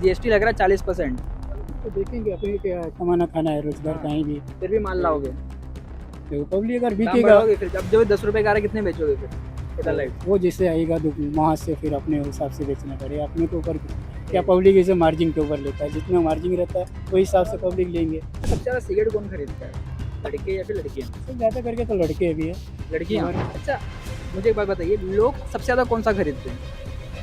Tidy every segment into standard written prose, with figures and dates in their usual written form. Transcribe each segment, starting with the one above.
GST लग रहा है 40%। तो देखेंगे अपने क्या कमाना खाना है, रोजगार हाँ। कहीं भी। फिर भी माल लाओगे, तो पब्लिक अगर दाम बिकेगा बढ़ाओगे, फिर अब जो 10 रुपए का आ रहा है कितने बेचोगे फिर छोटा लाइट? वो जैसे आएगा वहाँ से फिर अपने हिसाब से बेचना पड़ेगा। अपने के ऊपर क्या पब्लिक इसे मार्जिन के ऊपर लेता है, जितना मार्जिन रहता है वही हिसाब से पब्लिक लेंगे। सबसे ज़्यादा सिगरेट कौन खरीदता है, लड़के या फिर लड़कियाँ? तो ज़्यादा करके तो लड़के भी है। लड़कियाँ। और अच्छा, मुझे एक बात बताइए, लोग सबसे ज़्यादा कौन सा खरीदते हैं?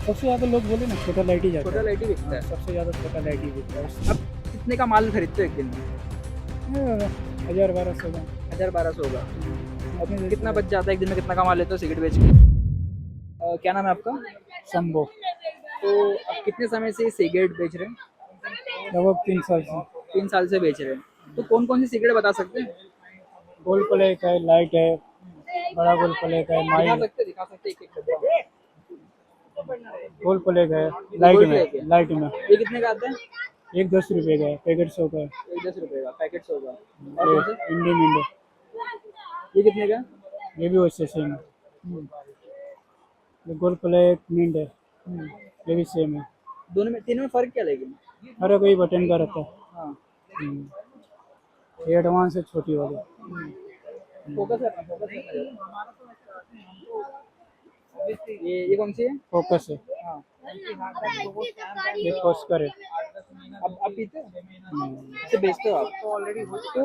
सबसे ज़्यादा लोग बोले ना छोटा लाइट ही जाता छोटा है। लाइट ही बिकता हाँ, है। सबसे ज़्यादा छोटा लाइट ही बिकता है। अब कितने का माल खरीदते हो एक दिन में? 1000-1200 का। 1000-1200 होगा। अब अपने कितना जैसे बच जाता है एक दिन में, कितना कमा लेते हो सिगरेट बेच के? क्या नाम है आपका? शंभो तो अब कितने समय से ये सिगरेट बेच रहे हैं? लगभग 3 साल से। 3 साल से बेच रहे हैं। तो कौन कौन सी सिगरेट बता सकते हैं? गोल्ड प्लेक है, लाइट है, बड़ा गोल्ड प्लेक है, माइल्ड दिखा सकते एक-एक डब्बा। गोल्ड प्लेक है, गोल्ड फ्लैग है। लाइट में ये कितने का आता है? एक 10 रुपये का है, पैकेट 100 का है। एक 10 रुपए का, पैकेट 100 का। और कौन सा? इंडी मिंडो ये कितने का? ये भी वैसे सेम है। हम्म, ये गोल्ड प्लेक मिंट है, हम्म। ये भी सेम है। दोनों में, तीनों में फर्क क्या लेकिन? हर कोई बटन का रहता है। हाँ। ये एडवांस है छोटी वाली। फोकस करना, फोकस करना। ये कौन सी है? फोकस है, हाँ। ये फोस्कर है। अब पीते हो? इसे बेचते हो आप? तो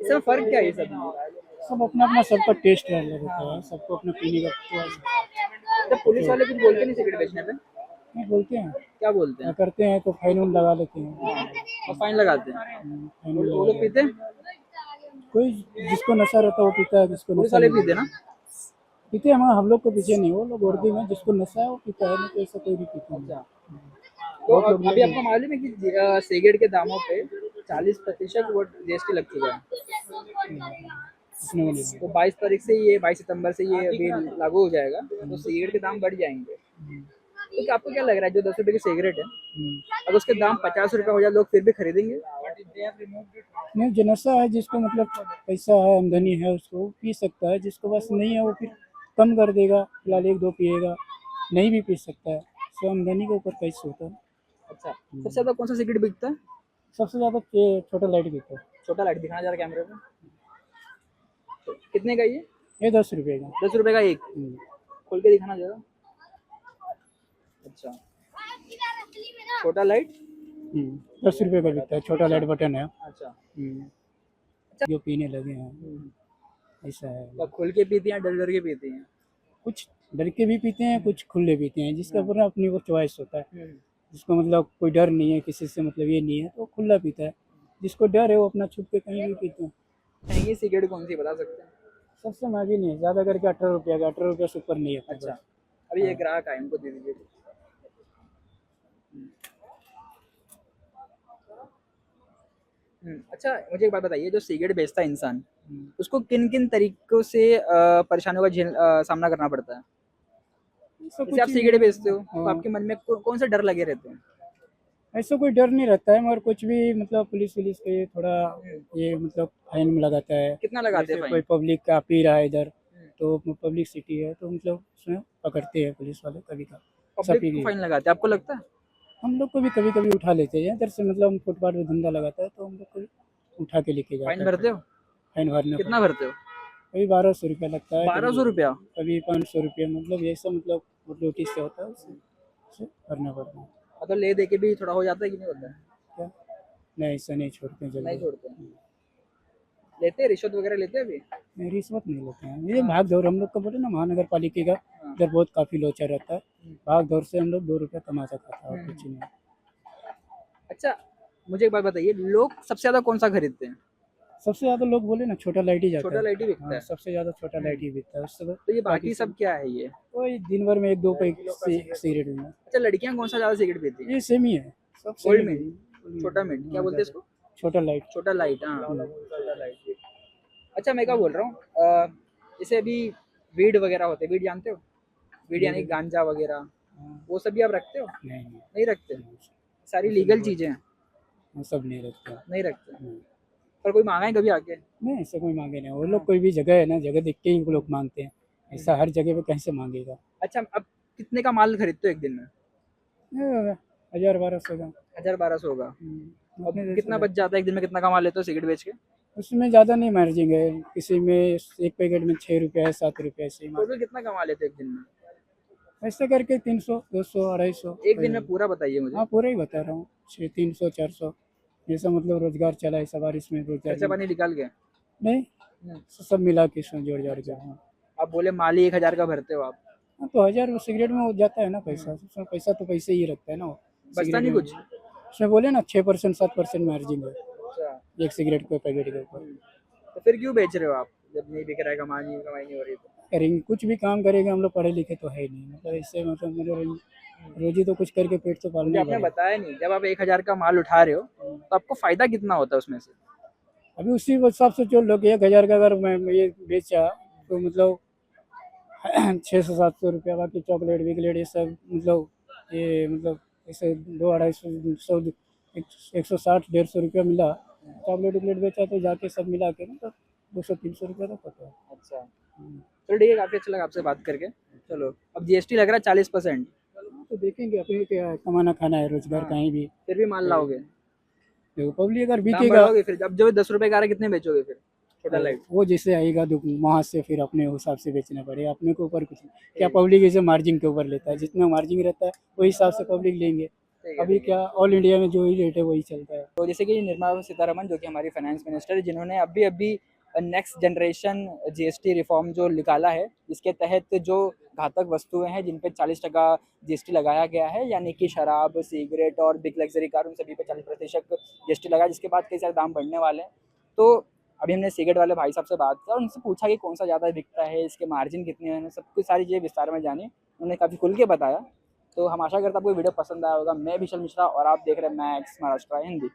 इसमें फर्क क्या है ये सब में? सब अपना अपना सबका टेस्ट अलग होता है, सबको अपना पीने का choice जब पुलिस वाले कुछ बोलते नहीं सिगरेट बेचने पे? नहीं बोलते हैं। क्या बोलते क्या हैं? करते हैं तो फाइन उन लगा लेते हैं। और फाइन लगाते हैं? फाइन वो लगा लोग लेते पीते हैं? हैं। कोई जिसको नशा रहता है वो पीता है, जिसको पुलिस नशा वाले नहीं पीते हैं ना? पीते हैं। हम लोग को पीछे नहीं, वो लोग उर्दू में जिसको नशा है वो पीता है, नहीं तो ऐसा कोई भी पीता नहीं। अच्छा। तो बहुत लोग अभी आपको मालूम है कि सिगरेट के दामों पे 40% वो जीएसटी लग चुका है। अपने को नहीं। तो 22 तारीख से ये 22 सितंबर से ये अभी लागू हो जाएगा, तो सिगरेट के दाम बढ़ जाएंगे। तो आपको क्या लग रहा है, जो 10 रुपए की सिगरेट है, अगर उसके दाम 50 रुपए हो जाए, लोग फिर भी खरीदेंगे? नहीं, जो नशा है जिसको मतलब पैसा है, आमदनी है, उसको वो पी सकता है। जिसको बस नहीं है वो फिर कम कर देगा, फिलहाल एक दो पिएगा, नहीं भी पी सकता है। सो आमदनी के ऊपर कैसे होता है। अच्छा, सबसे ज्यादा कौन सा सिगरेट बिकता है? सबसे ज़्यादा छोटा लाइट बिकता है। छोटा लाइट दिखाना जरा कैमरे में। तो कितने का ये 10 रुपये का। 10 रुपए का एक? खोल के दिखाना जरा। अच्छा, छोटा लाइट। 10 रुपये का बिकता है, छोटा लाइट बटन है। अच्छा। जो पीने लगे हैं हम्म। ऐसा है। तो खोल के पीती हैं, डर डर के पीती हैं? कुछ डर के भी पीते हैं, कुछ खुले पीते हैं, जिसका पूरा अपनी को चॉइस होता है। जिसको मतलब कोई डर नहीं है किसी से, मतलब ये नहीं है, तो वो खुला पीता है। जिसको डर है वो अपना छुप के कहीं भी पीते हैं। महंगी सिगरेट कौन सी बता सकते हैं? सबसे महंगी नहीं है, ज़्यादा करके 18 रुपये का, 18 रुपये से ऊपर नहीं है। अच्छा, अभी ये ग्राहक आए, उनको दे दीजिए। अच्छा, मुझे एक बात बताइए, जो सिगरेट बेचता है इंसान, उसको किन किन तरीकों से परेशानियों का सामना करना पड़ता है? ऐसा जैसे आप कुछ सिगरेट बेचते हो, तो हाँ, आपके मन में कौन से डर लगे रहते हैं? ऐसा कोई डर नहीं रहता है, मगर कुछ भी मतलब पुलिस वुलिस के थोड़ा ये मतलब फाइन में लगाता है। कितना लगाते हैं जैसे फाइन? कोई पब्लिक का पी रहा है इधर, तो पब्लिक सिटी है तो मतलब उसमें पकड़ते हैं पुलिस वाले कभी का। पब्लिक को फाइन लगाते हैं, आपको लगता है? हम लोग को भी कभी कभी उठा लेते हैं, इधर से मतलब हम फुटपाथ पे धंधा लगाता है तो हम लोग को भी उठा के लेके जाता फाइन है। भरते हो? फाइन भरना कितना पड़ता भरते हो? है, कभी 1200 रुपया लगता है, 1200 रुपया? कभी 500 रुपया, मतलब ये सब मतलब नोटिस से होता है, उससे भरना पड़ता है। तो ले दे के भी थोड़ा हो जाता है कि नहीं होता है? क्या नहीं, ऐसा नहीं छोड़ते हैं नहीं जल्दी। छोड़ते हैं? लेते हैं, रिश्वत वगैरह लेते हैं अभी? नहीं, रिश्वत नहीं लेते हैं। ये भाग दौड़ हम लोग का बोले ना, महानगर पालिका का इधर बहुत काफ़ी लोचा रहता है। भाग दौड़ से हम लोग 2 रुपया कमा सकता था और कुछ नहीं। अच्छा, मुझे एक बात बताइए, लोग सबसे ज्यादा कौन सा खरीदते हैं? सबसे ज़्यादा लोग बोले ना छोटा लाइट ही जाता छोटा है। लाइट ही बिकता हाँ, है? सबसे ज़्यादा छोटा लाइट ही बिकता है। उससे तो ये बाकी सब क्या है ये? वही दिन भर में एक दो पैक सिगरेट में। अच्छा, लड़कियां कौन सा ज्यादा सिगरेट पीती हैं? ये सेम ही है, सब सेम गोल्ड ही मिंट, छोटा मिंट, क्या बोलते हैं इसको? छोटा लाइट। छोटा लाइट, हाँ, छोटा लाइट। अच्छा, मैं क्या बोल रहा हूँ, जैसे अभी वीड वगैरह होते हैं, वीड जानते हो? वीड यानी गांजा वगैरह, वो सब भी आप रखते हो? नहीं नहीं रखते? नहीं, सारी लीगल चीजें हैं? वो सब नहीं रखता। नहीं रखते? पर कोई मांगा है कभी आके? नहीं, ऐसा कोई मांगे नहीं। वो लोग कोई भी जगह है ना, जगह देख के ही वो लोग मांगते हैं। ऐसा हर जगह पे कैसे मांगेगा। अच्छा, अब कितने का माल खरीदते हो एक दिन में? 1000-1200 का। 1000-1200 होगा। अब अपने जैसे कितना बच जाता है एक दिन में, कितना कमा लेते हो सिगरेट बेच के? उसमें ज़्यादा नहीं मार्जिन है, किसी में एक पैकेट में 6 रुपया है, 7 रुपया ऐसे ही टोटल कितना कमा लेते हो एक दिन में? ऐसे करके 300, 200, 250। एक दिन में पूरा बताइए मुझे। हाँ, पूरा ही बता रहा हूँ, 300, 400 जैसा मतलब रोजगार चला है, सवार इसमें रोजगार खर्चा पानी निकाल के? नहीं, हम्म। सब मिला के इसमें जोड़ जाड़ के। हाँ आप बोले माली 1000 का भरते हो आप, हाँ, तो 1000 वो सिगरेट में हो जाता है ना पैसा, उसमें पैसा तो पैसे ही रखता है ना वो बचता सिगरेट नहीं में। कुछ? उसमें बोले ना 6% 7% मार्जिन है अच्छा। एक सिगरेट के पैकेट के ऊपर। तो फिर क्यों बेच रहे हो आप, जब नहीं बिक रहा है, कमाई नहीं हो रही तो? करेंगे कुछ भी काम करेंगे, हम लोग पढ़े लिखे तो है नहीं, मतलब इससे मतलब मतलब रोजी तो कुछ करके पेट तो मुझे पालना ही आपने पड़ेगा। बताया नहीं, जब आप 1000 का माल उठा रहे हो तो आपको फायदा कितना होता है उसमें से? अभी उसी हिसाब से जो लोग 1000 का अगर मैं ये बेचा तो मतलब 600-700 रुपया, बाकी चॉकलेट विकलेट ये सब मतलब ये मतलब ऐसे 200-250 160-150 रुपया मिला। चॉकलेट विकलेट बेचा तो जाके सब मिला के मतलब 200-300 रुपया तो पता है। अच्छा, चलो ठीक है, काफी अच्छा लगा आपसे बात करके। चलो, अब जीएसटी लग रहा है 40%, तो देखेंगे अपने क्या कमाना खाना है, रोजगार हाँ, कहीं भी। फिर भी माल लाओगे? देखो पब्लिक अगर दाम बिकेगा बढ़ाओगे फिर? अब जो 10 रुपए का आ रहा है कितने बेचोगे फिर छोटा लाइट? वो जैसे आएगा वहाँ से फिर अपने हिसाब से बेचना पड़ेगा, अपने के ऊपर कुछ नहीं। क्या पब्लिक इसे मार्जिन के ऊपर लेता है, जितना मार्जिन रहता है वही हिसाब से पब्लिक लेंगे। ठीक है, अभी ठीक है। क्या ऑल इंडिया में जो ही रेट है वही चलता है। तो जैसे कि निर्मला सीतारमन जो कि हमारी फाइनेंस मिनिस्टर है, जिन्होंने अभी अभी नेक्स्ट जनरेशन जीएसटी रिफॉर्म जो निकाला है, जिसके तहत जो घातक वस्तुएं हैं जिन पे 40% जीएसटी लगाया गया है, यानी कि शराब, सिगरेट और बिग लग्जरी कार, उन सभी पे 40% जीएसटी लगा, जिसके बाद कई सारे दाम बढ़ने वाले हैं। तो अभी हमने सिगरेट वाले भाई साहब से बात किया और उनसे पूछा कि कौन सा ज़्यादा बिकता है, इसके मार्जिन कितने हैं, सब कुछ सारी चीज़ें विस्तार में जानी। उन्होंने काफ़ी खुल के बताया। तो हम आशा करते हैं आपको वीडियो पसंद आया होगा। मैं विशाल मिश्रा और आप देख रहे हैं मैक्स महाराष्ट्र हिंदी।